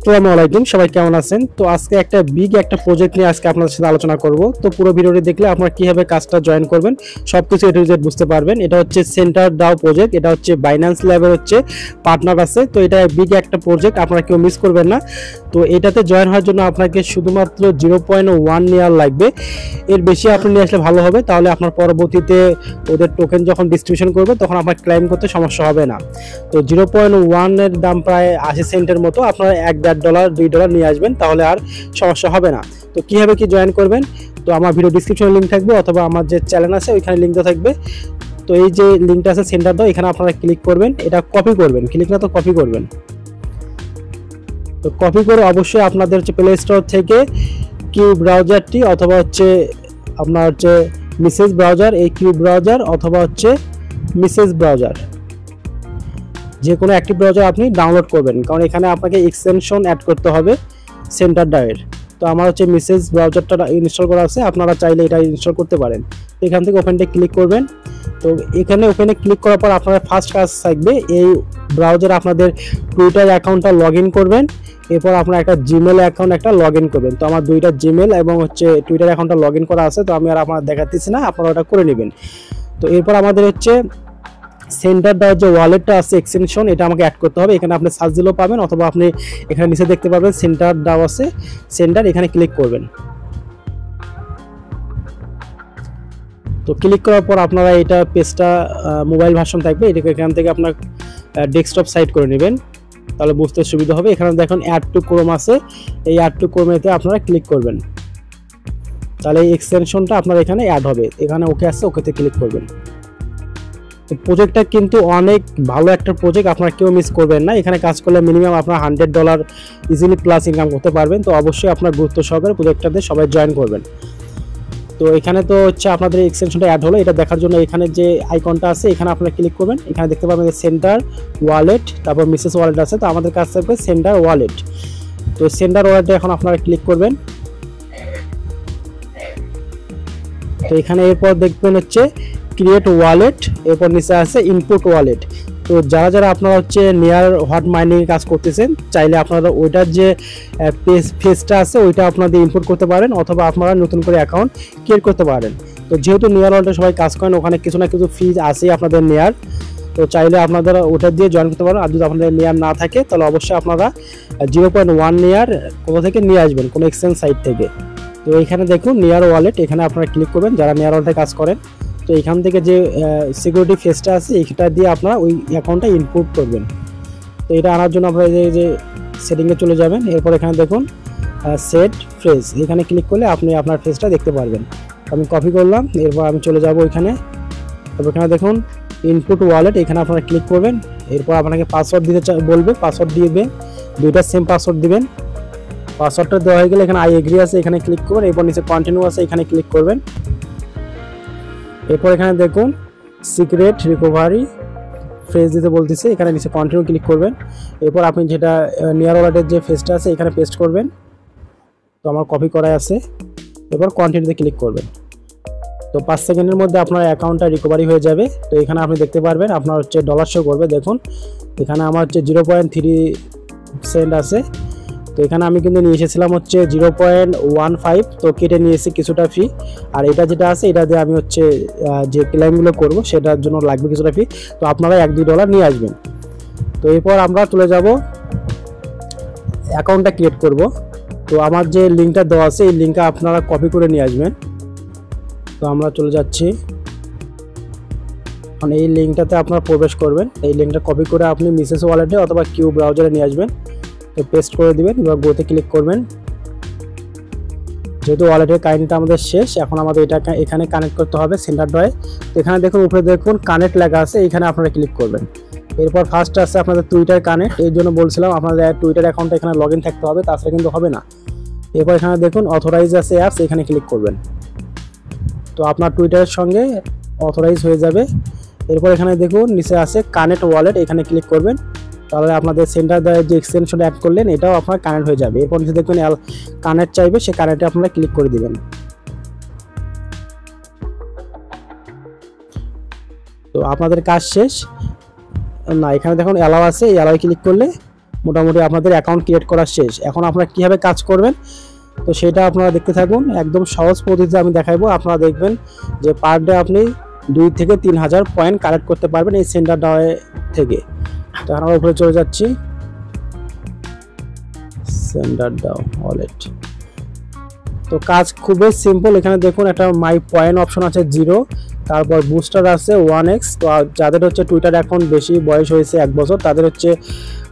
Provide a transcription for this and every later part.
আসসালামু আলাইকুম, সবাই কেমন আছেন? তো আজকে একটা বিগ একটা প্রজেক্ট নিয়ে আজকে আপনাদের সাথে আলোচনা করব। তো পুরো ভিডিওটি দেখলে আপনারা কিভাবে কাজটা জয়েন করবেন সবকিছু এ টু জেড বুঝতে পারবেন। এটা হচ্ছে সেন্টার ডাও প্রজেক্ট, এটা হচ্ছে বাইন্যান্স ল্যাবের হচ্ছে পার্টনার আছে। তো এটা বিগ একটা প্রজেক্ট, আপনারা কেউ মিস করবেন না। তো এটাতে জয়েন হওয়ার জন্য আপনাকে শুধুমাত্র 0.1 নেওয়ার লাগবে। এর বেশি আপনি নিয়ে আসলে ভালো হবে, তাহলে আপনার পরবর্তীতে ওদের টোকেন যখন ডিস্ট্রিবিউশন করবে তখন আপনার ক্লেম করতে সমস্যা হবে না। তো 0.1 এর দাম প্রায় 80 সেন্টের মতো। আপনারা $1.5 $2 নিয়ে আসবেন, তাহলে আর সমস্যা হবে না। তো কীভাবে কি জয়েন করবেন, তো আমার ভিডিও ডিসক্রিপশনে লিঙ্ক থাকবে, অথবা আমার যে চ্যানেল আছে ওইখানে লিঙ্ক দেওয়া থাকবে। তো এই যে লিঙ্কটা আছে সেন্টার দাও, এখানে আপনারা ক্লিক করবেন, এটা কপি করবেন, ক্লিক না তো কপি করবেন। তো কপি করে অবশ্যই আপনাদের হচ্ছে প্লে স্টোর থেকে কিউ ব্রাউজারটি অথবা হচ্ছে আপনার হচ্ছে মিসেস ব্রাউজার, এই কিউ ব্রাউজার অথবা হচ্ছে মিসেস ব্রাউজার, যে কোনো একটি ব্রাউজার আপনি ডাউনলোড করবেন, কারণ এখানে আপনাকে এক্সটেনশন অ্যাড করতে হবে সেন্টার ডায়ের। তো আমার হচ্ছে মিসেস ব্রাউজারটা ইনস্টল করা আছে, আপনারা চাইলে এটা ইনস্টল করতে পারেন। তো এখান থেকে ওপেনটা ক্লিক করবেন। তো এখানে ওপেনে ক্লিক করার পর আপনারা ফার্স্ট কাজ থাকবে এই ব্রাউজারে আপনাদের টুইটার অ্যাকাউন্টটা লগ ইন করবেন। এরপর আপনার একটা জিমেল অ্যাকাউন্ট একটা লগ ইন করবেন। তো আমার দুইটা জিমেল এবং হচ্ছে টুইটার অ্যাকাউন্টটা লগ ইন করা আছে, তো আমি আর আপনার দেখাচ্ছি না, আপনারা ওটা করে নেবেন। তো এরপর আমাদের হচ্ছে সেন্টার দেওয়ার যে ওয়ালেটটা আছে এক্সটেনশন, এটা আমাকে অ্যাড করতে হবে। এখানে আপনি সার্চ দিলেও পাবেন, অথবা আপনি এখানে নিচে দেখতে পাবেন সেন্টার দাও আছে সেন্টার, এখানে ক্লিক করবেন। তো ক্লিক করার পর আপনারা এটা পেজটা মোবাইল ভার্সন থাকবে, এটাকে এখান থেকে আপনার ডেস্কটপ সাইড করে নেবেন, তাহলে বুঝতে সুবিধা হবে। এখানে দেখুন অ্যাড টু ক্রোম আছে, এই অ্যাড টু ক্রোমেতে আপনারা ক্লিক করবেন, তাহলে এই এক্সটেনশনটা আপনার এখানে অ্যাড হবে। এখানে ওকে আছে, ওকেতে ক্লিক করবেন। প্রজেক্টটা কিন্তু অনেক ভালো একটা প্রজেক্ট, আপনারা কেউ মিস করবেন না। এখানে কাজ করলে মিনিমাম আপনার $100 ইজিলি প্লাস ইনকাম করতে পারবেন। তো অবশ্যই আপনার গুরুত্ব সহকারে প্রজেক্টটাতে সবাই জয়েন করবেন। তো এখানে তো হচ্ছে আপনাদের এক্সটেনশনটা অ্যাড হলো, এটা দেখার জন্য এখানে যে আইকনটা আছে এখানে আপনারা ক্লিক করবেন। এখানে দেখতে পাবেন সেন্টার ওয়ালেট, তারপর মিসেস ওয়ালেট আছে। তো আমাদের কাছে থাকবে সেন্টার ওয়ালেট। তো সেন্টার ওয়ালেটে এখন আপনারা ক্লিক করবেন। তো এখানে এরপর দেখবেন হচ্ছে ক্রিয়েট ওয়ালেট, এরপর নিচে আছে ইনপুট ওয়ালেট। তো যারা যারা আপনারা হচ্ছে নিয়ার হট মাইনিং কাজ করতেছেন, চাইলে আপনারা ওইটার যে ফেজটা আছে ওইটা আপনাদের ইনপুট করতে পারেন, অথবা আপনারা নতুন করে অ্যাকাউন্ট ক্রিয়েট করতে পারেন। তো যেহেতু নিয়ার ওয়ালেটে সবাই কাজ করেন, ওখানে কিছু না কিছু ফিজ আছে আপনাদের নেয়ার, তো চাইলে আপনারা ওটা দিয়ে জয়েন করতে পারেন। আর যদি আপনাদের নেয়ার না থাকে তাহলে অবশ্যই আপনারা 0.1 নেয়ার কোথা থেকে নিয়ে আসবেন, কোনো এক্সচেঞ্জ সাইট থেকে। তো এখানে দেখুন নিয়ার ওয়ালেট, এখানে আপনারা ক্লিক করবেন যারা নিয়ার ওয়ালেটে কাজ করেন। তো এখান থেকে যে সিকিউরিটি ফেজটা আছে এইটা দিয়ে আপনারা ওই অ্যাকাউন্টটা ইনপুট করবেন। তো এটা আনার জন্য আপনারা যে সেটিংয়ে চলে যাবেন। এরপর এখানে দেখুন সেট ফ্রেজ, এখানে ক্লিক করলে আপনি আপনার ফেজটা দেখতে পারবেন। আমি কপি করলাম, এরপর আমি চলে যাব ওইখানে। তারপর এখানে দেখুন ইনপুট ওয়ালেট, এখানে আপনারা ক্লিক করবেন। এরপর আপনাকে পাসওয়ার্ড দিতে বলবে, পাসওয়ার্ড দিবেন, দুইটা সেম পাসওয়ার্ড দিবেন। পাসওয়ার্ডটা দেওয়া হয়ে গেলে এখানে আই এগ্রি আছে, এখানে ক্লিক করবেন। এরপর নিচে কন্টিনিউ আছে, এখানে ক্লিক করবেন। এরপর এখানে দেখুন সিক্রেট রিকভারি ফ্রেজ দিতে বলতেছে, এখানে নিচে কন্টিনিউ ক্লিক করবেন। এরপর আপনি যেটা নিয়ার ওয়ালেটের যে ফেজটা আছে এখানে পেস্ট করবেন। তো আমার কপি করাই আছে, এরপর কন্টিনিউতে ক্লিক করবেন। তো 5 সেকেন্ডের মধ্যে আপনার অ্যাকাউন্টটা রিকভারি হয়ে যাবে। তো এখানে আপনি দেখতে পারবেন আপনার হচ্ছে ডলার শো করবে। দেখুন এখানে আমার হচ্ছে 0.3 সেন্ট আছে। তো এখানে আমি কিন্তু নিয়ে এসেছিলাম হচ্ছে 0.15, তো কেটে নিয়েছি কিছুটা ফি। আর এটা যেটা আছে এটা দিয়ে আমি হচ্ছে যে ক্লেমগুলো করব সেটার জন্য লাগবে কিছুটা ফি। তো আপনারা $1-2 নিয়ে আসবেন। তো এরপর আমরা চলে যাব অ্যাকাউন্টটা ক্রিয়েট করব। তো আমার যে লিঙ্কটা দেওয়া আছে এই লিঙ্কটা আপনারা কপি করে নিয়ে আসবেন। তো আমরা চলে যাচ্ছি, কারণ এই লিঙ্কটাতে আপনারা প্রবেশ করবেন। এই লিঙ্কটা কপি করে আপনি মিসেস ওয়ালেটে অথবা কিউ ব্রাউজারে নিয়ে আসবেন। তো পেস্ট করে দিবেন, এবার গোতে ক্লিক করবেন। যেহেতু ওয়ালেটের কানেক্টটা আমাদের শেষ, এখন আমাদের এটা এখানে কানেক্ট করতে হবে সেন্টার ডয়ে। তো এখানে দেখুন উপরে দেখুন কানেক্ট লেখা আছে, এখানে আপনারা ক্লিক করবেন। এরপর ফার্স্ট আছে আপনাদের টুইটার কানেক্ট, এর জন্য বলছিলাম আপনাদের টুইটার অ্যাকাউন্টটা এখানে লগ ইন থাকতে হবে, তাছাড়া কিন্তু হবে না। এরপর এখানে দেখুন অথরাইজ আছে অ্যাপস, এখানে ক্লিক করবেন। তো আপনার টুইটারের সঙ্গে অথরাইজ হয়ে যাবে। এরপর এখানে দেখুন নিচে আছে কানেক্ট ওয়ালেট, এখানে ক্লিক করবেন, তাহলে আপনাদের সেন্টার দ্বারা যে এক্সটেনশন অ্যাড করলেন এটাও আপনার কানেক্ট হয়ে যাবে। এরপর নিচে দেখবেন কানেক্ট চাইবে, সেই কানেক্টে আপনারা ক্লিক করে দিবেন। তো আপনাদের কাজ শেষ না, এখানে দেখুন অ্যালাও আছে, এই অ্যালাও ক্লিক করলে মোটামুটি আপনাদের অ্যাকাউন্ট ক্রিয়েট করা শেষ। এখন আপনারা কীভাবে কাজ করবেন তো সেটা আপনারা দেখতে থাকুন। একদম সহজ পদ্ধতিতে আমি দেখাবো। আপনারা দেখবেন যে পার ডে আপনি 2 থেকে 3,000 পয়েন্ট কালেক্ট করতে পারবেন এই সেন্ডার ডাও থেকে। তো এখন আমরা উপরে চলে যাচ্ছি, সেন্ডার ডাও ওয়ালেট। তো কাজ খুবই সিম্পল। এখানে দেখুন একটা মাই পয়েন্ট অপশন আছে 0, তারপর বুস্টার আছে 1x। তো যাদের হচ্ছে টুইটার অ্যাকাউন্ট বেশি বয়স হয়েছে 1 বছর তাদের হচ্ছে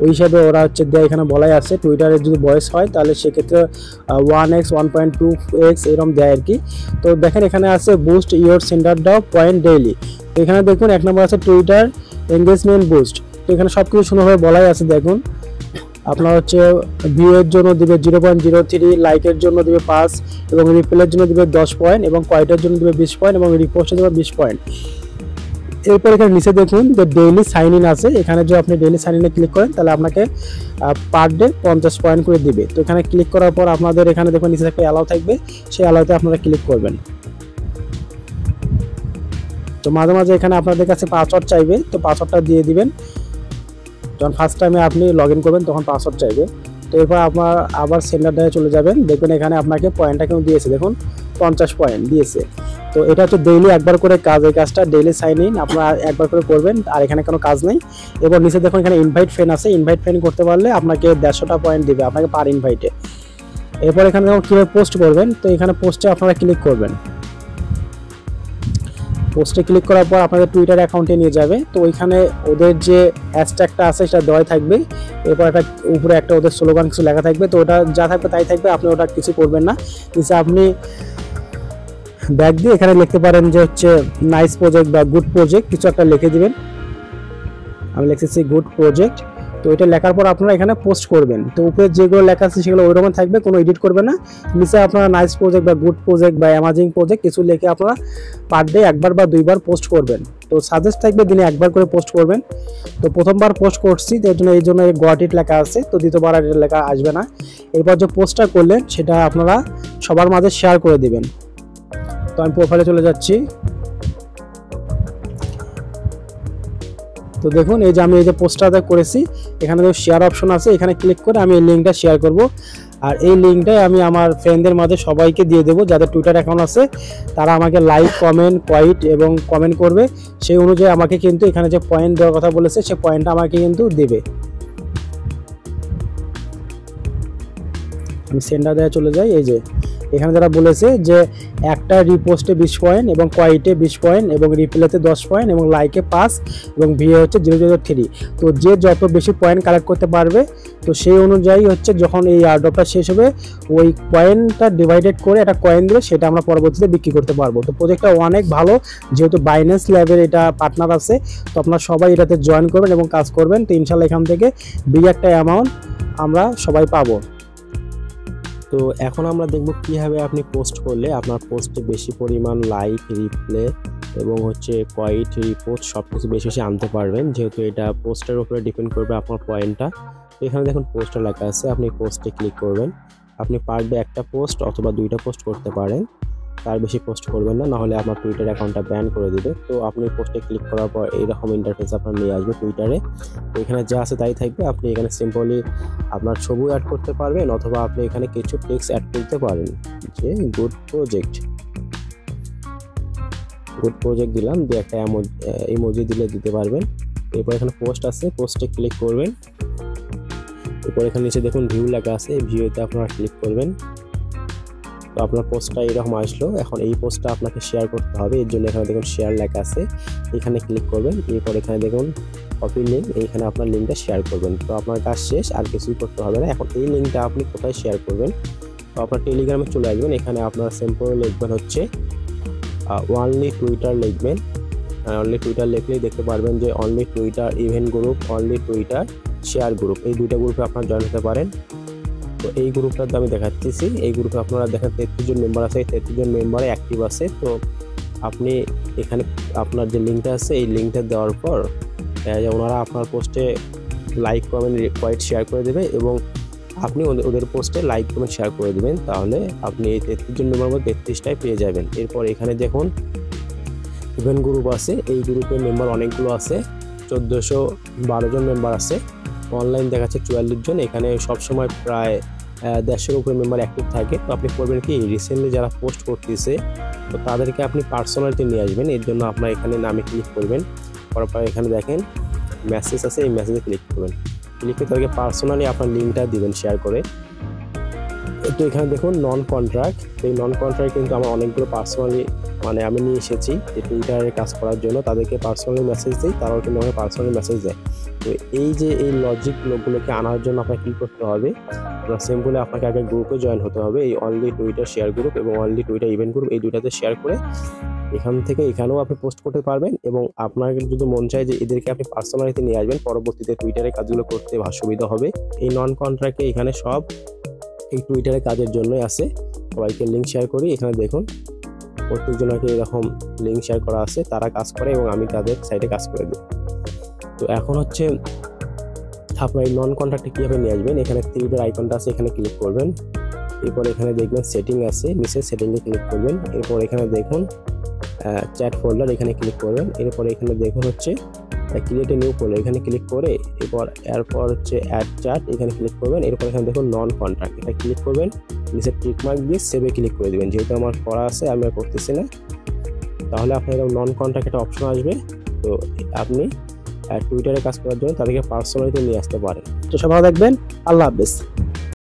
ওই হিসাবে ওরা হচ্ছে দেয়, এখানে বলাই আছে টুইটারে যদি বয়স হয় তাহলে সেক্ষেত্রে 1x 1.2x এরকম দেয় আর কি। তো দেখেন এখানে আছে বুস্ট ইয়োর সেন্ডার ডাও পয়েন্ট ডেইলি। তো এখানে দেখুন 1 নম্বর আছে টুইটার এঙ্গেজমেন্ট বুস্ট। তো এখানে সব কিছু সুন্দরভাবে বলাই আছে। দেখুন আপনার হচ্ছে ভিউ এর জন্য দিবে 0.03, লাইকের জন্য দিবে 5 এবং রিপ্লের জন্য দিবে 10 পয়েন্ট এবং কয়েটের জন্য দিবে 20 পয়েন্ট এবং রিপোস্টে দিবে 20 পয়েন্ট। এরপর এখানে নিচে দেখুন যে ডেইলি সাইন ইন আছে। এখানে যদি আপনি ডেইলি সাইন ইনে ক্লিক করেন তাহলে আপনাকে পার ডে 50 পয়েন্ট করে দিবে। তো এখানে ক্লিক করার পর আপনাদের এখানে দেখুন নিচে একটা অ্যালাউ থাকবে, সেই অ্যালাউতে আপনারা ক্লিক করবেন। তো মাঝে মাঝে এখানে আপনাদের কাছে পাসওয়ার্ড চাইবে, তো পাসওয়ার্ডটা দিয়ে দিবেন। যখন ফার্স্ট টাইমে আপনি লগ ইন করবেন তখন পাসওয়ার্ড চাইবে। তো এরপর আপনার আবার সেন্ডার ডায়ে চলে যাবেন। দেখবেন এখানে আপনাকে পয়েন্টটা কেউ দিয়েছে, দেখুন 50 পয়েন্ট দিয়েছে। তো এটা হচ্ছে ডেইলি একবার করে কাজ। এই কাজটা ডেইলি সাইন ইন আপনারা একবার করে করবেন, আর এখানে কোনো কাজ নেই। এবার নিচে দেখুন এখানে ইনভাইট ফ্রেন্ড আছে। ইনভাইট ফ্রেন্ড করতে পারলে আপনাকে 150টা পয়েন্ট দিবে আপনাকে পার ইনভাইটে। এরপর এখানে দেখুন কীভাবে পোস্ট করবেন। তো এখানে পোস্টে আপনারা ক্লিক করবেন। পোস্টে ক্লিক করার পর আপনাদের টুইটার অ্যাকাউন্টে নিয়ে যাবে। তো ওইখানে ওদের যে হ্যাশট্যাগটা আছে সেটা দেওয়া থাকবে। এরপর একটা উপরে একটা ওদের স্লোগান কিছু লেখা থাকবে। তো ওটা যা থাকবে তাই থাকবে, আপনি ওটা কিছু করবেন না। নিচে আপনি ব্যাক দিয়ে এখানে লিখতে পারেন যে হচ্ছে নাইস প্রজেক্ট বা গুড প্রজেক্ট, কিছু একটা লিখে দিবেন। আমি লিখেছি গুড প্রজেক্ট। তো এটা লেখার পর আপনারা এখানে পোস্ট করবেন। তো উপরে যেগুলো লেখা আছে সেগুলো ওইরকম থাকবে, কোনো এডিট করবে না। নিচে আপনারা নাইস প্রজেক্ট বা গুড প্রজেক্ট বা অ্যামাজিং প্রজেক্ট কিছু লিখে আপনারা পার ডে 1বার বা 2বার পোস্ট করবেন। তো সাজেস্ট থাকবে দিনে 1বার করে পোস্ট করবেন। তো প্রথমবার পোস্ট করছি তো এই জন্য গট ইট লেখা আছে, তো দ্বিতীয়বার আর লেখা আসবে না। এরপর যে পোস্টটা করলেন সেটা আপনারা সবার মাঝে শেয়ার করে দিবেন। তো আমি প্রোফাইলে চলে যাচ্ছি। তো দেখুন এই যে আমি এই যে পোস্টটা করেছি, এখানে শেয়ার অপশন আছে, এখানে ক্লিক করে আমি এই লিঙ্কটা শেয়ার করব। আর এই লিঙ্কটাই আমি আমার ফ্রেন্ডদের মাঝে সবাইকে দিয়ে দেবো। যাদের টুইটার অ্যাকাউন্ট আছে তারা আমাকে লাইক, কমেন্ট, কোয়াইট এবং কমেন্ট করবে। সেই অনুযায়ী আমাকে কিন্তু এখানে যে পয়েন্ট দেওয়ার কথা বলেছে সে পয়েন্টটা আমাকে কিন্তু দেবে। আমি সেন্ডার দেওয়া চলে যাই। এই যে এখানে যারা বলেছে যে একটা রিপোস্টে 20 পয়েন্ট এবং কোয়াইটে 20 পয়েন্ট এবং রিপ্লেতে 10 পয়েন্ট এবং লাইকে 5 এবং ভিউ হচ্ছে 0.03। তো যে যত বেশি পয়েন্ট কালেক্ট করতে পারবে তো সেই অনুযায়ী হচ্ছে যখন এই এয়ারড্রপটা শেষ হবে ওই পয়েন্টটা ডিভাইডেড করে একটা কয়েন দেবে, সেটা আমরা পরবর্তীতে বিক্রি করতে পারবো। তো প্রজেক্টটা অনেক ভালো, যেহেতু বাইন্যান্স ল্যাবের এটা পার্টনার আছে। তো আপনারা সবাই এটাতে জয়েন করবেন এবং কাজ করবেন। তো ইনশাল্লাহ এখান থেকে বিগ একটা অ্যামাউন্ট আমরা সবাই পাবো। তো এখন আমরা দেখব কিভাবে আপনি পোস্ট করলে আপনার পোস্টে বেশি পরিমাণ লাইক, রিপ্লে এবং হচ্ছে কোয়াইট, রিপোস্ট সব কিছু বেশি বেশি আনতে পারবেন, যেহেতু এটা পোস্টের উপরে ডিপেন্ড করবে আপনার পয়েন্টটা। তো এখানে দেখুন পোস্টটা লেখা আছে, আপনি পোস্টে ক্লিক করবেন। আপনি পার ডে একটা পোস্ট অথবা 2টা পোস্ট করতে পারেন, তার বেশি পোস্ট করবেন না, নাহলে আপনার টুইটার অ্যাকাউন্টটা ব্যান করে দিবে। তো আপনি পোস্টে ক্লিক করার পর এইরকম ইন্টারফেস আপনার নিয়ে আসবে টুইটারে। তো এখানে যা আছে তাই থাকবে। আপনি এখানে সিম্পলি আপনার ছবি অ্যাড করতে পারবেন অথবা আপনি এখানে কিছু টেক্সট অ্যাড করতে পারেন, যে গুড প্রজেক্ট দিলাম, দিয়ে একটা ইমোজি দিলে দিতে পারবেন। এরপর এখানে পোস্ট আছে, পোস্টে ক্লিক করবেন। এরপর এখানে নিচে দেখুন ভিউ লেখা আছে, ভিউতে আপনারা ক্লিক করবেন। তো আপনার পোস্টটা এরকম আসলো। এখন এই পোস্টটা আপনাকে শেয়ার করতে হবে, এর জন্য এখানে দেখুন শেয়ার লেখা আছে, এখানে ক্লিক করবেন। এরপর এখানে দেখুন কপি লিঙ্ক, এইখানে আপনার লিঙ্কটা শেয়ার করবেন। তো আপনার কাজ শেষ, আর কিছুই করতে হবে না। এখন এই লিঙ্কটা আপনি কোথায় শেয়ার করবেন? তো আপনার টেলিগ্রামে চলে আসবেন। এখানে আপনার সিম্পল লিখবেন হচ্ছে অনলি টুইটার লিখবেন। অনলি টুইটার লিখলেই দেখতে পারবেন যে only Twitter event group, only Twitter share group, এই 2টা গ্রুপে আপনারা জয়েন হতে পারেন। তো এই গ্রুপটাতে আমি দেখাচ্ছি, এই গ্রুপে আপনারা দেখেন 33 জন মেম্বার আছে, 33 জন মেম্বারে অ্যাক্টিভ আছে। তো আপনি এখানে আপনার যে লিঙ্কটা আছে এই লিঙ্কটা দেওয়ার পর ওনারা আপনার পোস্টে লাইক, কমেন্ট, কোয়াইট শেয়ার করে দেবে এবং আপনি ওদের পোস্টে লাইক, কমেন্ট, শেয়ার করে দেবেন। তাহলে আপনি এই 33 জন মেম্বার মধ্যে 33টাই পেয়ে যাবেন। এরপর এখানে দেখুন ইভেন্ট গ্রুপ আছে, এই গ্রুপের মেম্বার অনেকগুলো আছে, 1412 জন মেম্বার আছে। অনলাইন দেখাচ্ছে 44 জন। এখানে সবসময় প্রায় 150-এর উপরে মেম্বার অ্যাক্টিভ থাকে। তো আপনি করবেন কি, রিসেন্টলি যারা পোস্ট করতেছে তো তাদেরকে আপনি পার্সোনালিতে নিয়ে আসবেন। এর জন্য আপনার এখানে নামে ক্লিক করবেন, করার পর এখানে দেখেন মেসেজ আছে, এই মেসেজে ক্লিক করবেন। ক্লিক করে তাদেরকে পার্সোনালি আপনার লিঙ্কটা দিবেন শেয়ার করে। তো এখানে দেখুন নন কন্ট্রাক্ট, এই নন কন্ট্রাক্ট কিন্তু আমার অনেকগুলো পার্সোনালি মানে আমি নিয়ে এসেছি যে টুইটারের কাজ করার জন্য, তাদেরকে পার্সোনালি মেসেজ দিই, তারাও কিন্তু আমাকে পার্সোনালি মেসেজ দেয়। তো এই যে এই লজিক লোকগুলোকে আনার জন্য আপনাকে কী করতে হবে, সিম্পলি আপনাকে আগে গ্রুপে জয়েন হতে হবে, এই অনলি টুইটার শেয়ার গ্রুপ এবং অনলি টুইটার ইভেন্ট গ্রুপ, এই দুইটাতে শেয়ার করে এখান থেকে এখানেও আপনি পোস্ট করতে পারবেন। এবং আপনার যদি মন চায় যে এদেরকে আপনি পার্সোনালিতে নিয়ে আসবেন, পরবর্তীতে টুইটারের কাজগুলো করতে সুবিধা হবে। এই নন কন্ট্রাক্টে এখানে সব এই টুইটারের কাজের জন্যই আছে। সবাইকে লিঙ্ক শেয়ার করি, এখানে দেখুন প্রত্যেকজনকে এরকম লিঙ্ক শেয়ার করা আছে, তারা কাজ করে এবং আমি তাদের সাইটে কাজ করে দিই। তো এখন হচ্ছে আপনার এই নন কন্ট্রাক্টে কীভাবে নিয়ে আসবেন, এখানে থ্রিডের আইকনটা আছে, এখানে ক্লিক করবেন। এরপর এখানে দেখবেন সেটিং আছে, নিচে সেটিংয়ে ক্লিক করবেন। এরপর এখানে দেখুন চ্যাট ফোল্ডার, এখানে ক্লিক করবেন। এরপর এখানে দেখুন হচ্ছে ক্রিয়েট এ নিউ ফোল্ডার, এখানে ক্লিক করে এরপর হচ্ছে অ্যাড চ্যাট, এখানে ক্লিক করবেন। এরপর এখানে দেখুন নন কন্ট্রাক্ট, এটা ক্লিক করবেন, নিচে টিক মার্ক দিয়ে সেভে ক্লিক করে দেবেন। যেহেতু আমার করা আছে আমি আর করতেছি না, তাহলে আপনার এরকম নন কন্ট্রাক্ট একটা অপশন আসবে। তো আপনি টুইটারে কাজ করার জন্য তাদেরকে পার্সোনালিতে নিয়ে আসতে পারেন। তো সবাই দেখবেন, আল্লাহ হাফেজ।